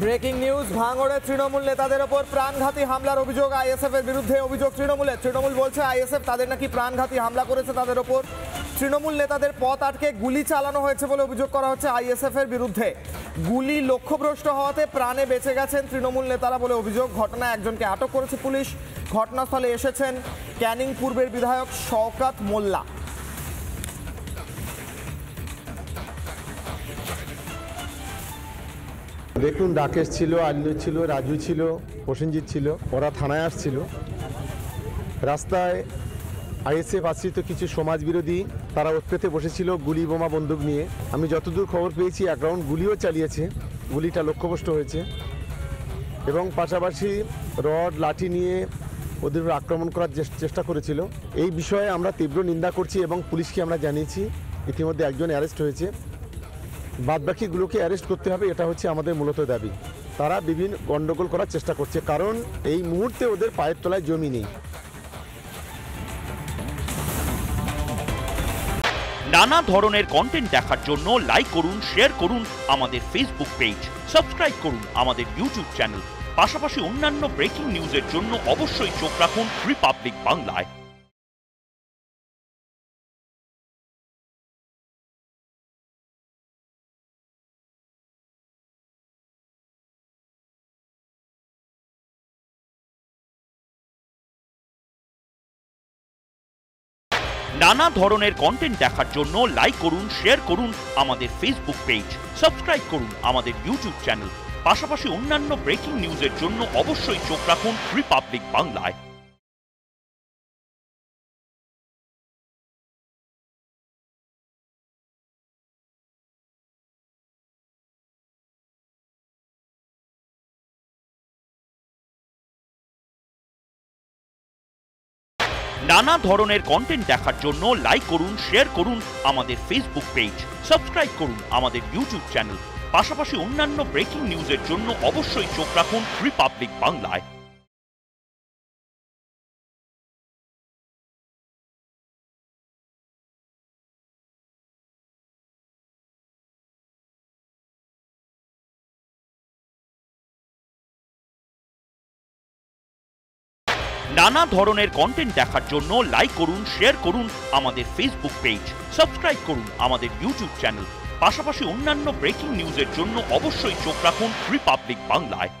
Breaking news, ভাঙড়ে তৃণমূল নেতাদের ওপর প্রাণঘাতী হামলার অভিযোগ আইএসএফ এর বিরুদ্ধে। অভিযোগ তৃণমূলের। তৃণমূল বলছে আইএসএফ তাদের নাকি প্রাণঘাতী হামলা করেছে তাদের ওপর। তৃণমূল নেতাদের পথ আটকে গুলি চালানো হয়েছে বলে অভিযোগ করা হচ্ছে আইএসএফ এর বিরুদ্ধে। গুলি লক্ষ্যভ্রষ্ট হওয়াতে প্রাণে বেঁচে গেছেন তৃণমূল নেতারা বলে অভিযোগ। ঘটনায় একজনকে আটক করেছে পুলিশ। ঘটনাস্থলে এসেছেন ক্যানিং পূর্বের বিধায়ক শওকত মোল্লা। দেখুন, রাকেশ ছিল, আল্লু ছিল, রাজু ছিল, প্রসেনজিৎ ছিল। ওরা থানায় আসছিল। রাস্তায় আইএসএফ আশ্রিত কিছু সমাজবিরোধী তারা ওৎপেতে বসেছিল গুলি বোমা বন্দুক নিয়ে। আমি যতদূর খবর পেয়েছি এক রাউন্ড গুলিও চালিয়েছে। গুলিটা লক্ষ্যভ্রষ্ট হয়েছে এবং পাশাপাশি রড লাঠি নিয়ে ওদের আক্রমণ করার চেষ্টা করেছিল। এই বিষয়ে আমরা তীব্র নিন্দা করছি এবং পুলিশকে আমরা জানিয়েছি। ইতিমধ্যে একজন অ্যারেস্ট হয়েছে। বাদবাকিগুলোকে অ্যারেস্ট করতে হবে, এটা হচ্ছে আমাদের মূলত দাবি। তারা বিভিন্ন গণ্ডগোল করার চেষ্টা করছে, কারণ এই মুহূর্তে ওদের পায়ের তলায় জমি নেই। নানা ধরনের কন্টেন্ট দেখার জন্য লাইক করুন, শেয়ার করুন আমাদের ফেসবুক পেজ, সাবস্ক্রাইব করুন আমাদের ইউটিউব চ্যানেল। পাশাপাশি অন্যান্য ব্রেকিং নিউজের জন্য অবশ্যই চোখ রাখুন রিপাবলিক বাংলায়। নানা ধরনের কন্টেন্ট দেখার জন্য লাইক করুন, শেয়ার করুন আমাদের ফেসবুক পেজ, সাবস্ক্রাইব করুন আমাদের ইউটিউব চ্যানেল। পাশাপাশি অন্যান্য ব্রেকিং নিউজের জন্য অবশ্যই চোখ রাখুন রিপাবলিক বাংলায়। নানা ধরনের কন্টেন্ট দেখার জন্য লাইক করুন, শেয়ার করুন আমাদের ফেসবুক পেজ, সাবস্ক্রাইব করুন আমাদের ইউটিউব চ্যানেল। পাশাপাশি অন্যান্য ব্রেকিং নিউজের জন্য অবশ্যই চোখ রাখুন রিপাবলিক বাংলায়। নানা ধরনের কন্টেন্ট দেখার জন্য লাইক করুন, শেয়ার করুন আমাদের ফেসবুক পেজ, সাবস্ক্রাইব করুন আমাদের ইউটিউব চ্যানেল। পাশাপাশি অন্যান্য ব্রেকিং নিউজের জন্য অবশ্যই চোখ রাখুন রিপাবলিক বাংলায়।